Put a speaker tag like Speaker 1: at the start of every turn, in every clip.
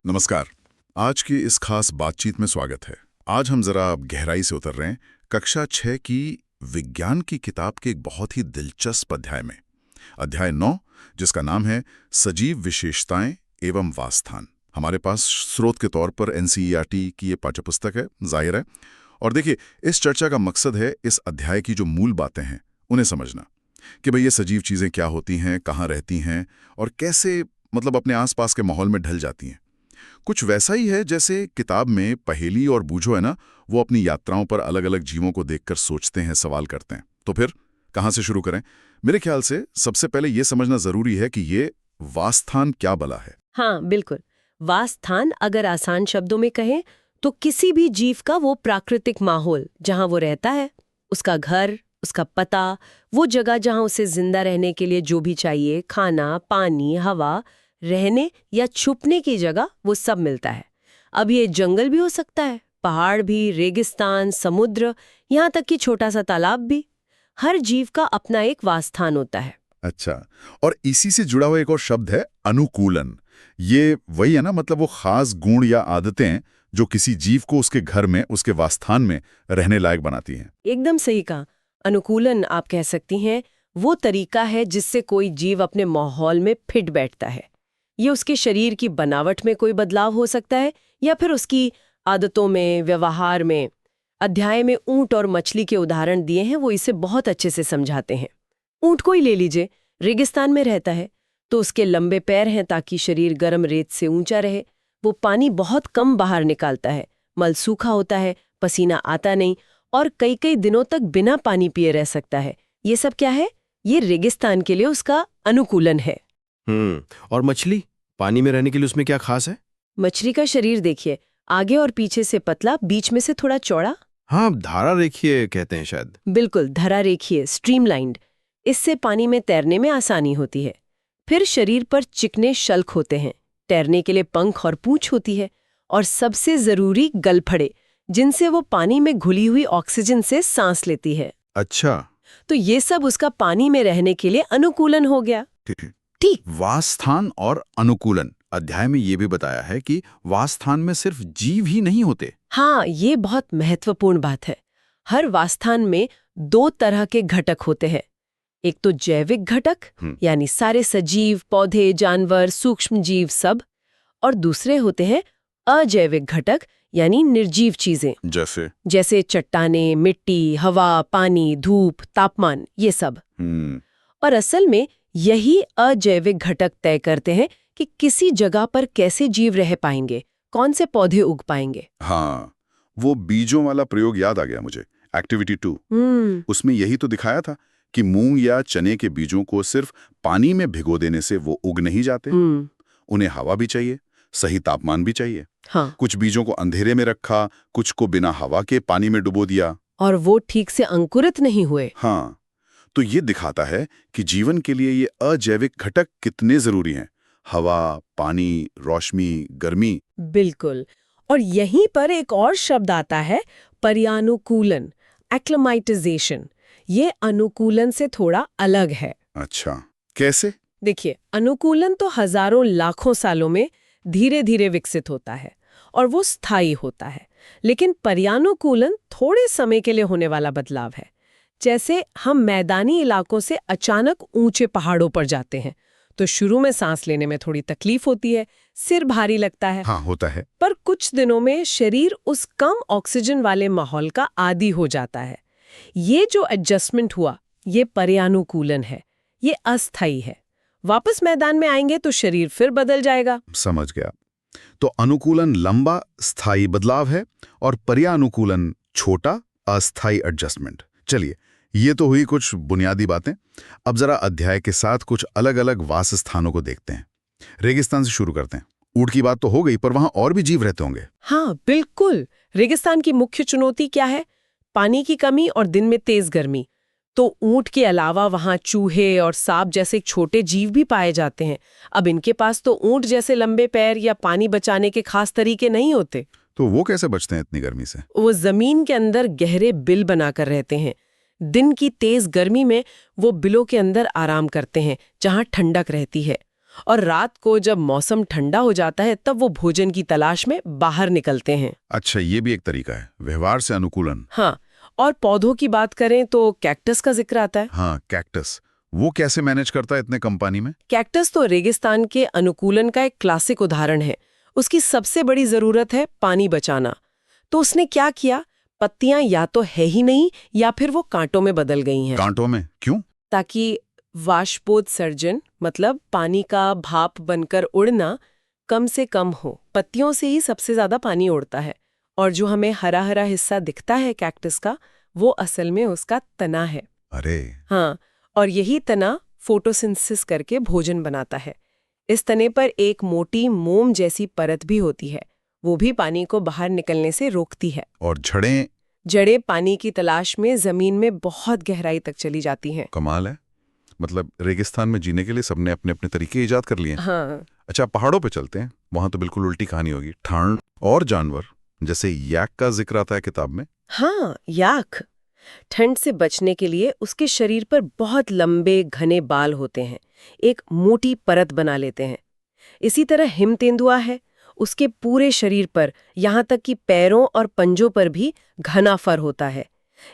Speaker 1: नमस्कार। आज की इस खास बातचीत में स्वागत है। आज हम जरा गहराई से उतर रहे हैं कक्षा 6 की विज्ञान की किताब के एक बहुत ही दिलचस्प अध्याय में। अध्याय 9, जिसका नाम है सजीव विशेषताएं एवं वासस्थान। हमारे पास स्रोत के तौर पर एनसीईआरटी की ये पाठ्यपुस्तक है, जाहिर है। और देखिए, इस चर्चा का मकसद है इस अध्याय की जो मूल बातें हैं उन्हें समझना, कि भाई ये सजीव चीजें क्या होती हैं, कहाँ रहती हैं और कैसे अपने आसपास के माहौल में ढल जाती हैं। कुछ वैसा ही है जैसे किताब में पहेली और बूझो है ना, वो अपनी यात्राओं पर अलग अलग जीवों को देखकर सोचते हैं, सवाल करते हैं। तो फिर कहाँ से शुरू करें? मेरे ख्याल से सबसे पहले ये समझना जरूरी है कि ये वासस्थान क्या बला है।
Speaker 2: हाँ, बिल्कुल। वासस्थान अगर आसान शब्दों में कहें तो किसी भी जीव का वो प्राकृतिक माहौल जहाँ वो रहता है, उसका घर, उसका पता, वो जगह जहाँ उसे जिंदा रहने के लिए जो भी चाहिए, खाना, पानी, हवा, रहने या छुपने की जगह, वो सब मिलता है। अब ये जंगल भी हो सकता है, पहाड़ भी, रेगिस्तान, समुद्र, यहाँ तक कि छोटा सा तालाब भी। हर जीव का अपना एक वासस्थान होता है।
Speaker 1: अच्छा, और इसी से जुड़ा हुआ एक और शब्द है अनुकूलन। ये वही है ना, वो खास गुण या आदतें जो किसी जीव को उसके घर में, उसके वासस्थान में रहने लायक बनाती हैं।
Speaker 2: एकदम सही कहा। अनुकूलन आप कह सकती हैं वो तरीका है जिससे कोई जीव अपने माहौल में फिट बैठता है। ये उसके शरीर की बनावट में कोई बदलाव हो सकता है या फिर उसकी आदतों में, व्यवहार में। अध्याय में ऊंट और मछली के उदाहरण दिए हैं, वो इसे बहुत अच्छे से समझाते हैं। ऊंट को ही ले लीजिए, रेगिस्तान में रहता है तो उसके लंबे पैर हैं ताकि शरीर गर्म रेत से ऊंचा रहे। वो पानी बहुत कम बाहर निकालता है, मल सूखा होता है, पसीना आता नहीं और कई कई दिनों तक बिना पानी पिए रह सकता है। ये सब क्या है? ये रेगिस्तान के लिए उसका अनुकूलन है।
Speaker 3: और मछली पानी में रहने के लिए उसमें क्या खास है?
Speaker 2: मछली का शरीर देखिए, आगे और पीछे से पतला, बीच में से थोड़ा चौड़ा।
Speaker 3: हाँ, धारा रेखीय कहते हैं शायद।
Speaker 2: बिल्कुल, धरा रेखीय, स्ट्रीमलाइंड। इससे पानी में तैरने में आसानी होती है। फिर शरीर पर चिकने शल्क होते हैं, तैरने के लिए पंख और पूंछ होती है, और सबसे जरूरी गलफड़े, जिनसे वो पानी में घुली हुई ऑक्सीजन से सांस लेती है।
Speaker 3: अच्छा,
Speaker 2: तो ये सब उसका पानी में रहने के लिए अनुकूलन हो गया।
Speaker 1: ठीक। वासस्थान और अनुकूलन। अध्याय में ये भी बताया है कि वासस्थान में सिर्फ जीव ही नहीं होते।
Speaker 2: हाँ, ये बहुत महत्वपूर्ण बात है। हर वासस्थान में 2 तरह के घटक होते हैं। एक तो जैविक घटक, यानी सारे सजीव, पौधे, जानवर, सूक्ष्म जीव सब, और दूसरे होते हैं अजैविक घटक, यानी निर्जीव चीजें, जैसे चट्टानें, मिट्टी, हवा, पानी, धूप, तापमान, ये सब। और असल में यही अजैविक घटक तय करते हैं कि किसी जगह पर कैसे जीव रह पाएंगे, कौन से पौधे उग पाएंगे।
Speaker 1: हाँ, वो बीजों वाला प्रयोग याद आ गया मुझे, एक्टिविटी 2। उसमें यही तो दिखाया था कि मूंग या चने के बीजों को सिर्फ पानी में भिगो देने से वो उग नहीं जाते। उन्हें हवा भी चाहिए, सही तापमान भी चाहिए।
Speaker 2: हाँ।
Speaker 1: कुछ बीजों को अंधेरे में रखा, कुछ को बिना हवा के पानी में डुबो दिया,
Speaker 2: और वो ठीक से अंकुरित नहीं हुए।
Speaker 1: हाँ, तो ये दिखाता है कि जीवन के लिए ये अजैविक घटक कितने जरूरी हैं। हवा, पानी, रोशनी, गर्मी।
Speaker 2: बिल्कुल। और यहीं पर एक और शब्द आता है, पर्यानुकूलन, एक्लिमाटाइजेशन। ये अनुकूलन से थोड़ा अलग है।
Speaker 1: अच्छा, कैसे?
Speaker 2: देखिए, अनुकूलन तो हजारों लाखों सालों में धीरे धीरे विकसित होता है और वो स्थायी होता है। लेकिन पर्यानुकूलन थोड़े समय के लिए होने वाला बदलाव है। जैसे हम मैदानी इलाकों से अचानक ऊंचे पहाड़ों पर जाते हैं तो शुरू में सांस लेने में थोड़ी तकलीफ होती है, सिर भारी लगता है।
Speaker 1: हाँ, होता है।
Speaker 2: पर कुछ दिनों में शरीर उस कम ऑक्सीजन वाले माहौल का आदी हो जाता है। ये जो एडजस्टमेंट हुआ, ये पर्यानुकूलन है। ये अस्थायी है। वापस मैदान में आएंगे तो शरीर फिर बदल जाएगा।
Speaker 1: समझ गया। तो अनुकूलन लंबा स्थायी बदलाव है और पर्यानुकूलन छोटा अस्थायी एडजस्टमेंट। चलिए, ये तो हुई कुछ बुनियादी बातें। अब जरा अध्याय के साथ कुछ अलग अलग वासस्थानों को देखते हैं। रेगिस्तान से शुरू करते हैं। ऊंट की बात तो हो गई, पर वहां और भी जीव रहते होंगे।
Speaker 2: हाँ, बिल्कुल। रेगिस्तान की मुख्य चुनौती क्या है? पानी की कमी और दिन में तेज गर्मी। तो ऊंट के अलावा वहां चूहे और सांप जैसे छोटे जीव भी पाए जाते हैं। अब इनके पास तो ऊंट जैसे लंबे पैर या पानी बचाने के खास तरीके नहीं होते।
Speaker 1: तो वो कैसे बचते हैं इतनी गर्मी से?
Speaker 2: वो जमीन के अंदर गहरे बिल बनाकर रहते हैं। दिन की तेज गर्मी में वो बिलों के अंदर आराम करते हैं, जहां ठंडक रहती है। और रात को जब मौसम ठंडा हो जाता है तब वो भोजन की तलाश में बाहर निकलते हैं।
Speaker 1: अच्छा, ये भी एक तरीका है, व्यवहार से अनुकूलन।
Speaker 2: हाँ, और पौधों की बात करें तो कैक्टस का जिक्र आता है।
Speaker 1: हाँ, कैक्टस, वो कैसे मैनेज करता है इतने कम पानी में?
Speaker 2: कैक्टस तो रेगिस्तान के अनुकूलन का एक क्लासिक उदाहरण है। उसकी सबसे बड़ी जरूरत है पानी बचाना। तो उसने क्या किया, पत्तियां या तो है ही नहीं या फिर वो कांटों में बदल गई हैं,
Speaker 1: कांटों में क्यों?
Speaker 2: ताकि वाष्पोत्सर्जन मतलब पानी का भाप बनकर उड़ना कम से कम हो। पत्तियों से ही सबसे ज्यादा पानी उड़ता है, और जो हमें हरा हरा हिस्सा दिखता है कैक्टस का, वो असल में उसका तना है।
Speaker 1: अरे,
Speaker 2: हाँ, और यही तना फोटोसिंथेसिस करके भोजन बनाता है। इस तने पर एक मोटी मोम जैसी परत भी होती है, वो भी पानी को बाहर निकलने से रोकती है।
Speaker 1: और जड़ें?
Speaker 2: जड़ें पानी की तलाश में जमीन में बहुत गहराई तक चली जाती हैं।
Speaker 1: कमाल है। मतलब रेगिस्तान में जीने के लिए सबने अपने अपने तरीके इजाद कर लिए हैं।
Speaker 2: हाँ,
Speaker 1: अच्छा, पहाड़ों पे चलते हैं, वहां तो बिल्कुल उल्टी कहानी होगी। ठंड और जानवर, जैसे याक का जिक्र आता है किताब में।
Speaker 2: हाँ, याक ठंड से बचने के लिए उसके शरीर पर बहुत लंबे घने बाल होते हैं, एक मोटी परत बना लेते हैं। इसी तरह हिम तेंदुआ है, उसके पूरे शरीर पर यहाँ तक कि पैरों और पंजों पर भी घना फर होता है।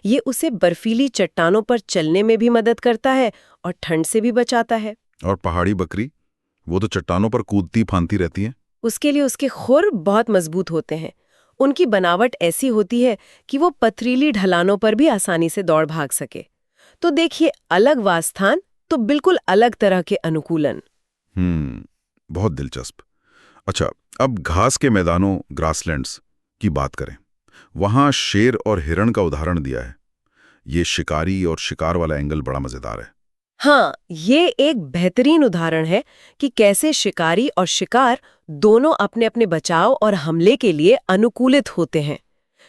Speaker 2: ये उसे बर्फीली चट्टानों पर चलने में भी मदद करता है और ठंड से भी बचाता है।
Speaker 1: और पहाड़ी बकरी, वो तो चट्टानों पर कूदती फांती रहती है।
Speaker 2: उसके लिए उसके खुर बहुत मजबूत होते हैं। उनकी बनावट ऐसी होती है कि वो पथरीली ढलानों पर भी आसानी से दौड़ भाग सके। तो देखिए, अलग वासस्थान तो बिल्कुल अलग तरह के अनुकूलन।
Speaker 1: बहुत दिलचस्प। अच्छा, अब घास के मैदानों, ग्रासलैंड्स की बात करें। वहां शेर और हिरण का उदाहरण दिया है। ये शिकारी और शिकार वाला एंगल बड़ा मजेदार है।
Speaker 2: हाँ, ये एक बेहतरीन उदाहरण है कि कैसे शिकारी और शिकार दोनों अपने अपने बचाव और हमले के लिए अनुकूलित होते हैं।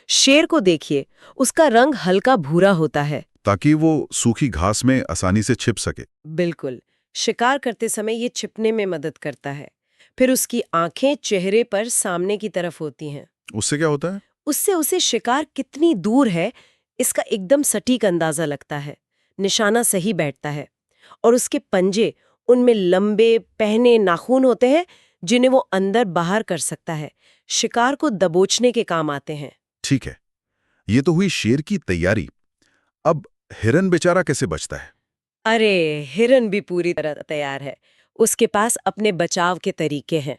Speaker 2: शेर को देखिए, उसका रंग हल्का भूरा होता है
Speaker 1: ताकि वो सूखी घास में आसानी से छिप सके।
Speaker 2: बिल्कुल, शिकार करते समय ये छिपने में मदद करता है। फिर उसकी आंखें चेहरे पर सामने की तरफ होती हैं।
Speaker 1: उससे क्या होता है?
Speaker 2: उससे उसे शिकार कितनी दूर है इसका एकदम सटीक अंदाजा लगता है। निशाना सही बैठता है। और उसके पंजे, उनमें लंबे पहने नाखून होते हैं जिन्हें वो अंदर बाहर कर सकता है। शिकार को दबोचने के काम आते हैं।
Speaker 1: ठीक है, ये तो हुई शेर की तैयारी। अब हिरन बेचारा कैसे बचता है?
Speaker 2: अरे, हिरन भी पूरी तरह तैयार है। उसके पास अपने बचाव के तरीके हैं।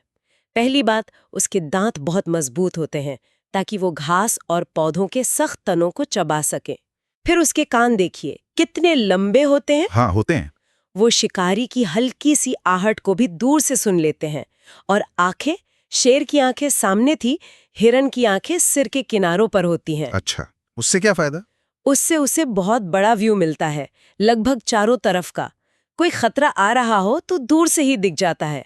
Speaker 2: पहली बात, उसके दांत बहुत मजबूत होते हैं ताकि वो घास और पौधों के सख्त तनों को चबा सके। फिर उसके कान देखिए, कितने लंबे होते हैं।
Speaker 1: हाँ, होते हैं।
Speaker 2: वो शिकारी की हल्की सी आहट को भी दूर से सुन लेते हैं। और आंखें, शेर की आंखें सामने थी, हिरन की आंखें सिर के किनारों पर होती हैं।
Speaker 1: अच्छा, उससे क्या फायदा?
Speaker 2: उससे उसे बहुत बड़ा व्यू मिलता है, लगभग चारों तरफ का। कोई खतरा आ रहा हो तो दूर से ही दिख जाता है।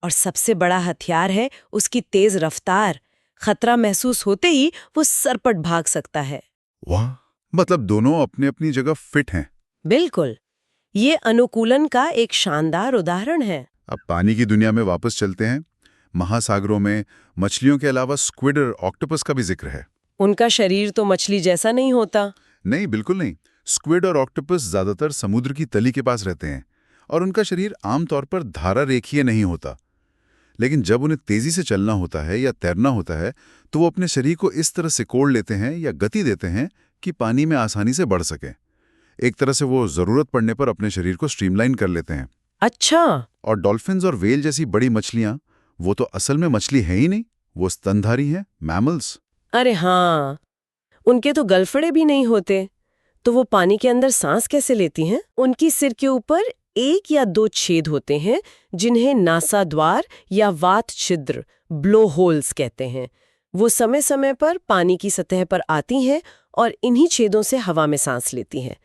Speaker 2: और सबसे बड़ा हथियार है उसकी तेज रफ्तार। खतरा महसूस होते ही वो सरपट भाग सकता है।
Speaker 1: वाह, मतलब दोनों अपनी अपनी जगह फिट हैं।
Speaker 2: बिल्कुल, ये अनुकूलन का एक शानदार उदाहरण है।
Speaker 1: अब पानी की दुनिया में वापस चलते हैं। महासागरों में मछलियों के अलावा स्क्विड और ऑक्टोपस का भी जिक्र है।
Speaker 2: उनका शरीर तो मछली जैसा नहीं होता।
Speaker 1: नहीं, बिल्कुल नहीं। स्क्विड और ऑक्टोपस ज्यादातर समुद्र की तली के पास रहते हैं और उनका शरीर आमतौर पर धारा रेखीय नहीं होता। लेकिन जब उन्हें तेजी से चलना होता है या तैरना होता है तो वो अपने शरीर को इस तरह सिकोड़ लेते हैं या गति देते हैं कि पानी में आसानी से बढ़ सके। एक तरह से वो जरूरत पड़ने पर अपने शरीर को स्ट्रीमलाइन कर लेते हैं।
Speaker 2: अच्छा।
Speaker 1: और डॉल्फिन्स और व्हेल जैसी बड़ी मछलियां, वो तो असल में मछली है ही नहीं, वो स्तनधारी हैं, मैमल्स।
Speaker 2: अरे हाँ, उनके तो गलफड़े भी नहीं होते, तो वो पानी के अंदर सांस कैसे लेती हैं? उनकी सिर के ऊपर 1 या 2 छेद होते हैं जिन्हें नासाद्वार या वात छिद्र, ब्लो होल्स कहते हैं। वो समय समय पर पानी की सतह पर आती हैं और इन्हीं छेदों से हवा में सांस लेती हैं।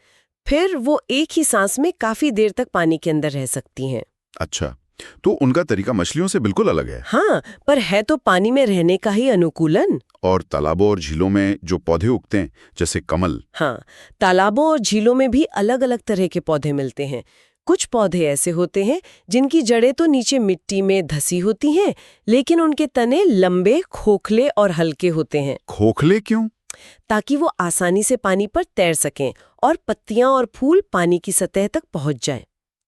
Speaker 2: फिर वो एक ही सांस में काफी देर तक पानी के अंदर रह सकती हैं।
Speaker 1: अच्छा, तो उनका तरीका मछलियों से बिल्कुल अलग है।
Speaker 2: हाँ, पर है तो पानी में रहने का ही अनुकूलन।
Speaker 1: और तालाबों और झीलों में जो पौधे उगते हैं, जैसे कमल।
Speaker 2: हाँ, तालाबों और झीलों में भी अलग अलग तरह के पौधे मिलते हैं। कुछ पौधे ऐसे होते हैं जिनकी जड़ें तो नीचे मिट्टी में धसी होती हैं, लेकिन उनके तने लंबे, खोखले और हल्के होते हैं।
Speaker 1: खोखले क्यों?
Speaker 2: ताकि वो आसानी से पानी पर तैर सकें और पत्तियां और फूल पानी की सतह तक पहुंच जाएं।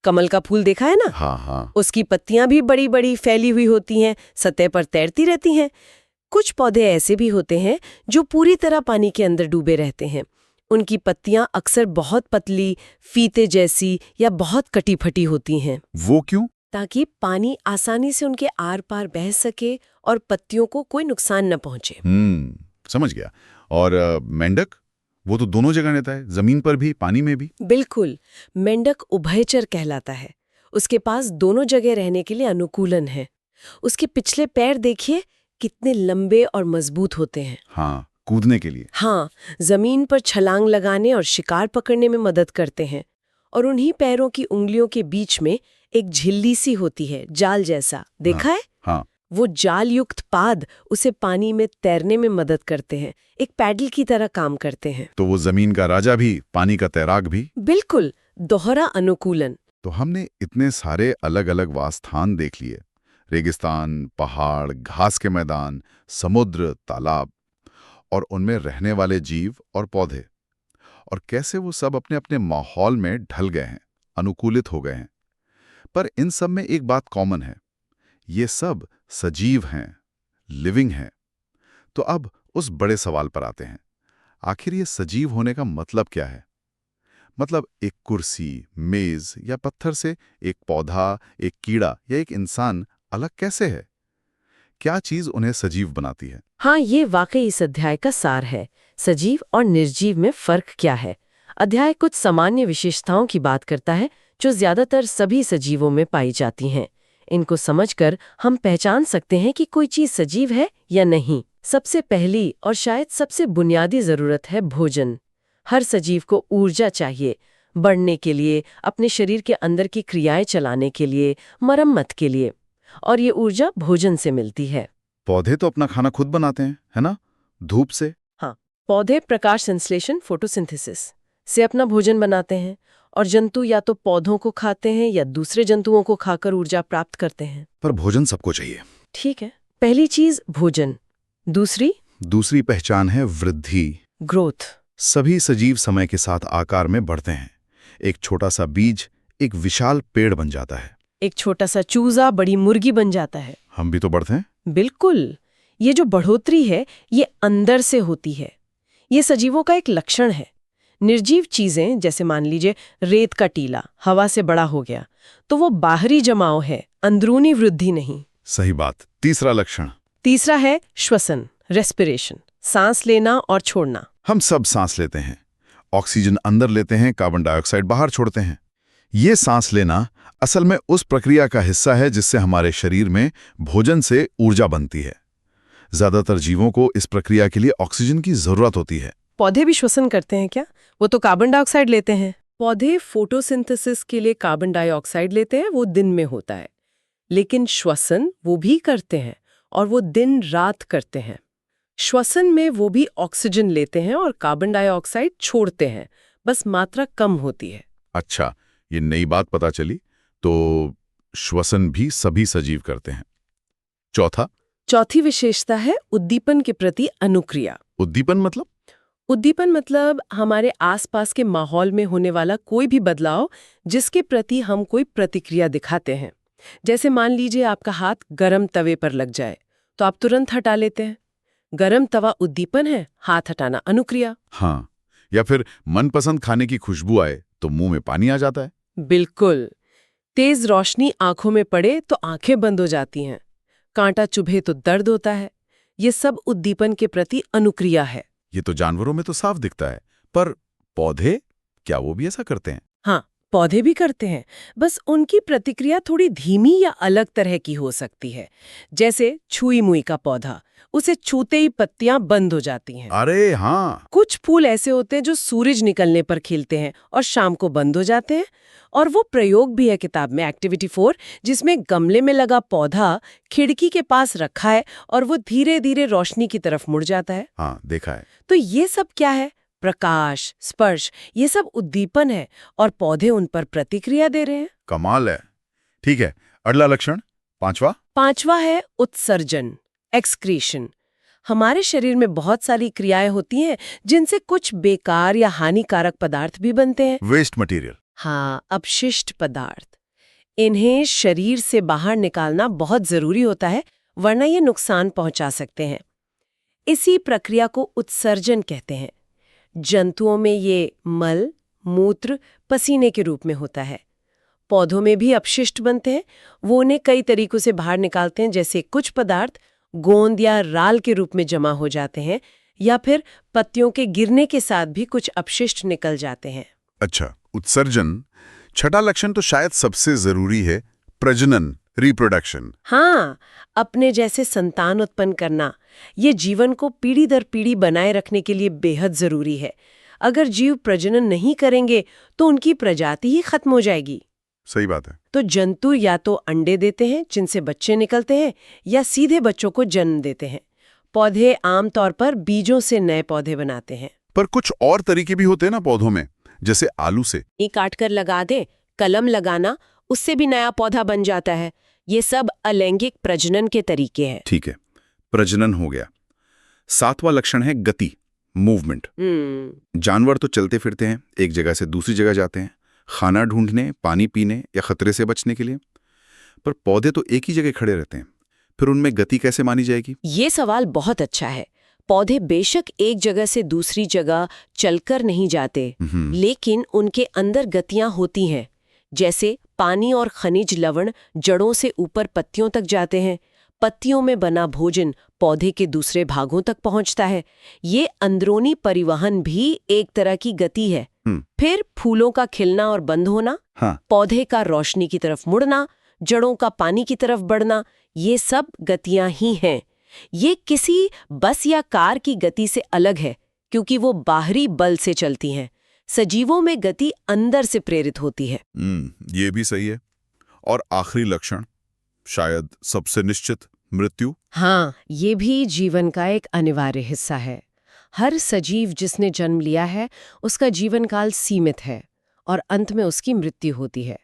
Speaker 2: कमल का फूल देखा है ना?
Speaker 1: हाँ हाँ।
Speaker 2: उसकी पत्तियां भी बड़ी बड़ी फैली हुई होती हैं, सतह पर तैरती रहती हैं। कुछ पौधे ऐसे भी होते हैं जो पूरी तरह पानी के अंदर डूबे रहते हैं। उनकी पत्तियां अक्सर बहुत पतली, फीते जैसी या बहुत कटी-फटी होती हैं,
Speaker 1: वो क्यों?
Speaker 2: ताकि पानी आसानी से उनके आर पार बह सके और पत्तियों को कोई नुकसान न पहुंचे।
Speaker 1: समझ गया। और मेंढक, वो तो दोनों जगह रहता है, जमीन पर भी, पानी में भी।
Speaker 2: बिल्कुल, मेंढक उभयचर कहलाता है। उसके पास दोनों जगह रहने के लिए अनुकूलन है। उसके पिछले पैर देखिए कितने लंबे और मजबूत होते हैं।
Speaker 1: हाँ, कूदने के लिए।
Speaker 2: हाँ, जमीन पर छलांग लगाने और शिकार पकड़ने में मदद करते हैं। और उन्हीं पैरों की उंगलियों के बीच में एक झिल्ली सी होती है, जाल जैसा, देखा है?
Speaker 1: हाँ।
Speaker 2: वो जाल युक्त पाद उसे पानी में तैरने में मदद करते हैं, एक पैडल की तरह काम करते हैं।
Speaker 1: तो वो जमीन का राजा भी, पानी का तैराक भी।
Speaker 2: बिल्कुल, दोहरा अनुकूलन।
Speaker 1: तो हमने इतने सारे अलग अलग वासस्थान देख लिए, रेगिस्तान, पहाड़, घास के मैदान, समुद्र, तालाब, और उनमें रहने वाले जीव और पौधे, और कैसे वो सब अपने अपने माहौल में ढल गए हैं, अनुकूलित हो गए हैं। पर इन सब में एक बात कॉमन है, ये सब सजीव हैं, लिविंग हैं। तो अब उस बड़े सवाल पर आते हैं, आखिर ये सजीव होने का मतलब क्या है? मतलब एक कुर्सी, मेज या पत्थर से एक पौधा, एक कीड़ा या एक इंसान अलग कैसे है? क्या चीज उन्हें सजीव बनाती है?
Speaker 2: हाँ, ये वाकई इस अध्याय का सार है। सजीव और निर्जीव में फर्क क्या है? अध्याय कुछ सामान्य विशेषताओं की बात करता है जो ज्यादातर सभी सजीवों में पाई जाती हैं। इनको समझकर हम पहचान सकते हैं कि कोई चीज सजीव है या नहीं। सबसे पहली और शायद सबसे बुनियादी जरूरत है भोजन। हर सजीव को ऊर्जा चाहिए, बढ़ने के लिए, अपने शरीर के अंदर की क्रियाएं चलाने के लिए, मरम्मत के लिए। और ये ऊर्जा भोजन से मिलती है।
Speaker 1: पौधे तो अपना खाना खुद बनाते हैं, है ना? धूप से।
Speaker 2: हाँ, पौधे प्रकाश संश्लेषण, फोटोसिंथेसिस से अपना भोजन बनाते हैं, और जंतु या तो पौधों को खाते हैं या दूसरे जंतुओं को खाकर ऊर्जा प्राप्त करते हैं।
Speaker 1: पर भोजन सबको चाहिए।
Speaker 2: ठीक है, पहली चीज भोजन। दूसरी
Speaker 1: पहचान है वृद्धि,
Speaker 2: ग्रोथ।
Speaker 1: सभी सजीव समय के साथ आकार में बढ़ते हैं। एक छोटा सा बीज एक विशाल पेड़ बन जाता है।
Speaker 2: एक छोटा सा चूजा बड़ी मुर्गी बन जाता है।
Speaker 1: हम भी तो बढ़ते हैं।
Speaker 2: बिल्कुल, ये जो बढ़ोतरी है ये अंदर से होती है। ये सजीवों का एक लक्षण है। निर्जीव चीजें, जैसे मान लीजिए रेत का टीला हवा से बड़ा हो गया, तो वो बाहरी जमाव है, अंदरूनी वृद्धि नहीं।
Speaker 1: सही बात। तीसरा लक्षण।
Speaker 2: तीसरा है श्वसन, रेस्पिरेशन, सांस लेना और छोड़ना।
Speaker 1: हम सब सांस लेते हैं, ऑक्सीजन अंदर लेते हैं, कार्बन डाइऑक्साइड बाहर छोड़ते हैं। ये सांस लेना असल में उस प्रक्रिया का हिस्सा है जिससे हमारे शरीर में भोजन से ऊर्जा बनती है। ज्यादातर जीवों को इस प्रक्रिया के लिए ऑक्सीजन की जरूरत होती है।
Speaker 2: पौधे भी श्वसन करते हैं क्या? वो तो कार्बन डाइऑक्साइड लेते हैं। पौधे फोटोसिंथेसिस के लिए कार्बन डाइऑक्साइड लेते हैं, वो दिन में होता है। लेकिन श्वसन वो भी करते हैं, और वो दिन रात करते हैं। श्वसन में वो भी ऑक्सीजन लेते हैं और कार्बन डाइऑक्साइड छोड़ते हैं, बस मात्रा कम होती है।
Speaker 1: अच्छा, ये नई बात पता चली। तो श्वसन भी सभी सजीव करते हैं।
Speaker 2: चौथी विशेषता है उद्दीपन के प्रति अनुक्रिया।
Speaker 1: उद्दीपन मतलब?
Speaker 2: उद्दीपन मतलब हमारे आसपास के माहौल में होने वाला कोई भी बदलाव जिसके प्रति हम कोई प्रतिक्रिया दिखाते हैं। जैसे मान लीजिए आपका हाथ गरम तवे पर लग जाए तो आप तुरंत हटा लेते हैं। गरम तवा उद्दीपन है, हाथ हटाना अनुक्रिया।
Speaker 1: हाँ, या फिर मनपसंद खाने की खुशबू आए तो मुंह में पानी आ जाता है।
Speaker 2: बिल्कुल। तेज रोशनी आंखों में पड़े तो आंखें बंद हो जाती हैं। कांटा चुभे तो दर्द होता है। ये सब उद्दीपन के प्रति अनुक्रिया है।
Speaker 1: ये तो जानवरों में तो साफ दिखता है, पर पौधे, क्या वो भी ऐसा करते हैं?
Speaker 2: हाँ, पौधे भी करते हैं, बस उनकी प्रतिक्रिया थोड़ी धीमी या अलग तरह की हो सकती है। जैसे छुई मुई का पौधा, उसे छूते ही पत्तियां बंद हो जाती हैं।
Speaker 1: अरे हाँ।
Speaker 2: कुछ फूल ऐसे होते हैं जो सूरज निकलने पर खिलते हैं और शाम को बंद हो जाते हैं। और वो प्रयोग भी है किताब में, एक्टिविटी 4, जिसमें गमले में लगा पौधा खिड़की के पास रखा है और वो धीरे धीरे रोशनी की तरफ मुड़ जाता है।
Speaker 1: हाँ, देखा है।
Speaker 2: तो ये सब क्या है? प्रकाश, स्पर्श, ये सब उद्दीपन है, और पौधे उन पर प्रतिक्रिया दे रहे हैं।
Speaker 1: कमाल है। ठीक है, अगला लक्षण, पांचवा
Speaker 2: है उत्सर्जन, एक्सक्रीशन। हमारे शरीर में बहुत सारी क्रियाएं होती हैं जिनसे कुछ बेकार या हानिकारक पदार्थ भी बनते हैं।
Speaker 1: Waste material.
Speaker 2: हाँ, अपशिष्ट पदार्थ। इन्हें शरीर से बाहर निकालना बहुत जरूरी होता है, वरना ये नुकसान पहुंचा सकते हैं। इसी प्रक्रिया को उत्सर्जन कहते हैं। जंतुओं में ये मल, मूत्र, पसीने के रूप में होता है। पौधों में भी अपशिष्ट बनते हैं, वो उन्हें कई तरीकों से बाहर निकालते हैं, जैसे कुछ पदार्थ गोंद या राल के रूप में जमा हो जाते हैं, या फिर पत्तियों के गिरने के साथ भी कुछ अपशिष्ट निकल जाते हैं।
Speaker 1: अच्छा, उत्सर्जन। छठा लक्षण तो शायद सबसे जरूरी है, प्रजनन, रिप्रोडक्शन।
Speaker 2: हाँ, अपने जैसे संतान उत्पन्न करना, ये जीवन को पीढ़ी दर पीढ़ी बनाए रखने के लिए बेहद जरूरी है। अगर जीव प्रजनन नहीं करेंगे तो उनकी प्रजाति ही खत्म हो जाएगी।
Speaker 1: सही बात है।
Speaker 2: तो जंतु या तो अंडे देते हैं जिनसे बच्चे निकलते हैं, या सीधे बच्चों को जन्म देते हैं। पौधे आमतौर पर बीजों से नए पौधे बनाते हैं।
Speaker 1: पर कुछ और तरीके भी होते हैं ना पौधों में, जैसे आलू से।
Speaker 2: ये काट कर लगा दे, कलम लगाना, उससे भी नया पौधा बन जाता है। ये सब अलैंगिक प्रजनन के तरीके हैं।
Speaker 1: ठीक है, प्रजनन हो गया। सातवां लक्षण है गति, मूवमेंट। जानवर तो चलते फिरते हैं, एक जगह से दूसरी जगह जाते हैं, खाना ढूंढने, पानी पीने या खतरे से बचने के लिए। पर पौधे तो एक ही जगह खड़े रहते हैं, फिर उनमें गति कैसे मानी जाएगी?
Speaker 2: ये सवाल बहुत अच्छा है। पौधे बेशक एक जगह से दूसरी जगह चलकर नहीं जाते, लेकिन उनके अंदर गतियां होती हैं। जैसे पानी और खनिज लवण जड़ों से ऊपर पत्तियों तक जाते हैं, पत्तियों में बना भोजन पौधे के दूसरे भागों तक पहुंचता है। ये अंदरूनी परिवहन भी एक तरह की गति है। फिर फूलों का खिलना और बंद होना, पौधे का रोशनी की तरफ मुड़ना, जड़ों का पानी की तरफ बढ़ना, ये सब गतियां ही हैं। ये किसी बस या कार की गति से अलग है, क्योंकि वो बाहरी बल से चलती हैं। सजीवों में गति अंदर से प्रेरित होती है।
Speaker 1: ये भी सही है। और आखिरी लक्षण, शायद सबसे निश्चित, मृत्यु।
Speaker 2: हाँ, ये भी जीवन का एक अनिवार्य हिस्सा है। हर सजीव जिसने जन्म लिया है, उसका जीवन काल सीमित है और अंत में उसकी मृत्यु होती है।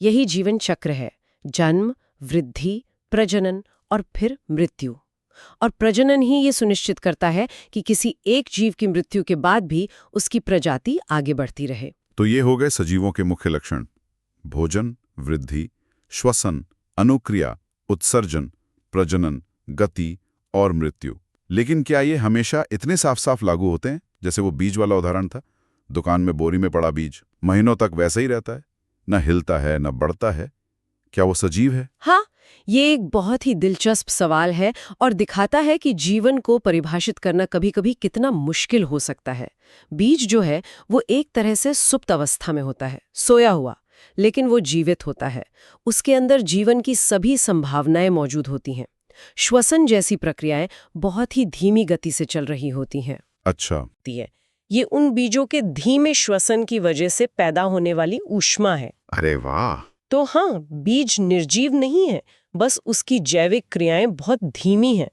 Speaker 2: यही जीवन चक्र है, जन्म, वृद्धि, प्रजनन और फिर मृत्यु। और प्रजनन ही ये सुनिश्चित करता है कि किसी एक जीव की मृत्यु के बाद भी उसकी प्रजाति आगे बढ़ती रहे।
Speaker 1: तो ये हो गए सजीवों के मुख्य लक्षण: भोजन, वृद्धि, श्वसन, अनुक्रिया, उत्सर्जन, प्रजनन, गति और मृत्यु। लेकिन क्या ये हमेशा इतने साफ साफ लागू होते हैं? जैसे वो बीज वाला उदाहरण था, दुकान में बोरी में पड़ा बीज महीनों तक वैसा ही रहता है, न हिलता है न बढ़ता है। क्या वो सजीव है?
Speaker 2: हाँ, ये एक बहुत ही दिलचस्प सवाल है और दिखाता है कि जीवन को परिभाषित करना कभी-कभी कितना मुश्किल हो सकता है। बीज जो है वो एक तरह से सुप्त अवस्था में होता है, सोया हुआ, लेकिन वो जीवित होता है। उसके अंदर जीवन की सभी संभावनाएं मौजूद होती हैं। श्वसन जैसी प्रक्रियाएं बहुत ही धीमी गति से चल रही होती हैं।
Speaker 1: अच्छा।
Speaker 2: ये उन बीजों के धीमे श्वसन की वजह से पैदा होने वाली ऊष्मा है।
Speaker 1: अरे वाह!
Speaker 2: तो हाँ, बीज निर्जीव नहीं है, बस उसकी जैविक क्रियाएं बहुत धीमी हैं।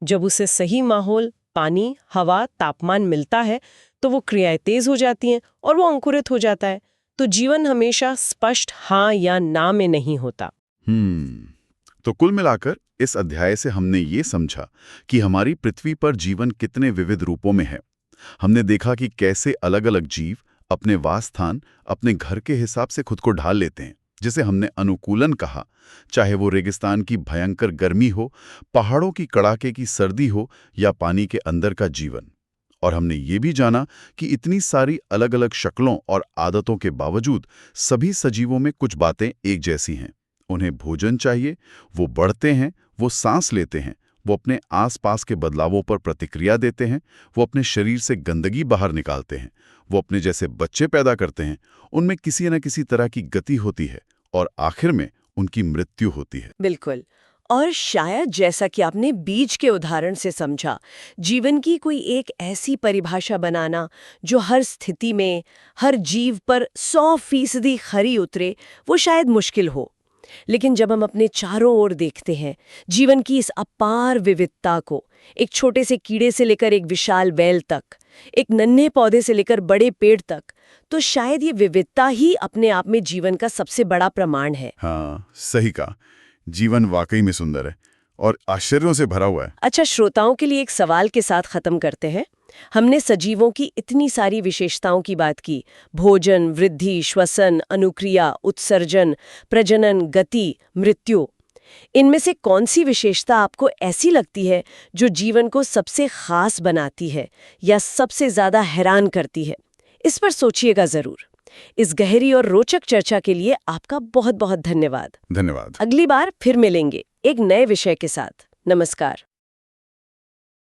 Speaker 2: जब उसे सही माहौल, पानी, हवा, तापमान मिलता है तो वो क्रियाएं तेज हो जाती हैं और वो अंकुरित हो जाता है। तो जीवन हमेशा स्पष्ट हाँ या ना में नहीं होता।
Speaker 1: तो कुल मिलाकर इस अध्याय से हमने ये समझा कि हमारी पृथ्वी पर जीवन कितने विविध रूपों में है। हमने देखा कि कैसे अलग-अलग जीव अपने वासस्थान, अपने घर के हिसाब से खुद को ढाल लेते हैं, जिसे हमने अनुकूलन कहा। चाहे वो रेगिस्तान की भयंकर गर्मी हो, पहाड़ों की कड़ाके की सर्दी हो या पानी के अंदर का जीवन। और हमने ये भी जाना कि इतनी सारी अलग-अलग शक्लों और आदतों के बावजूद सभी सजीवों में कुछ बातें एक जैसी हैं। उन्हें भोजन चाहिए, वो बढ़ते हैं, वो सांस लेते हैं, वो अपने आसपास के बदलावों पर प्रतिक्रिया देते हैं, वो अपने शरीर से गंदगी बाहर निकालते हैं, वो अपने जैसे बच्चे पैदा करते हैं। उनमें किसी न किसी तरह की गति होती है और आखिर में उनकी मृत्यु होती है।
Speaker 2: बिल्कुल। और शायद जैसा कि आपने बीज के उदाहरण से समझा, जीवन की कोई एक ऐसी परिभाषा बनाना जो हर स्थिति में, हर जीव पर 100% खरी उतरे, वो शायद मुश्किल हो। लेकिन जब हम अपने चारों ओर देखते हैं, जीवन की इस अपार विविधता को, एक छोटे से कीड़े से लेकर एक विशाल वेल तक, एक नन्हे पौधे से लेकर बड़े पेड़ तक, तो शायद ये विविधता ही अपने आप में जीवन का सबसे बड़ा प्रमाण है।
Speaker 1: हाँ, सही कहा। जीवन वाकई में सुंदर है और आश्चर्यों से भरा हुआ है।
Speaker 2: अच्छा, श्रोताओं के लिए एक सवाल के साथ खत्म करते हैं। हमने सजीवों की इतनी सारी विशेषताओं की बात की। भोजन, वृद्धि, श्वसन, अनुक्रिया, उत्सर्जन, प्रजनन, गति, मृत्यु। इनमें से कौन सी विशेषता आपको ऐसी लगती है जो जीवन को सबसे खास बनाती है या सबसे ज्यादा हैरान करती है? इस पर सोचिएगा जरूर। इस गहरी और रोचक चर्चा के लिए आपका बहुत बहुत धन्यवाद।
Speaker 1: धन्यवाद।
Speaker 2: अगली बार फिर मिलेंगे एक नए विषय के साथ। नमस्कार।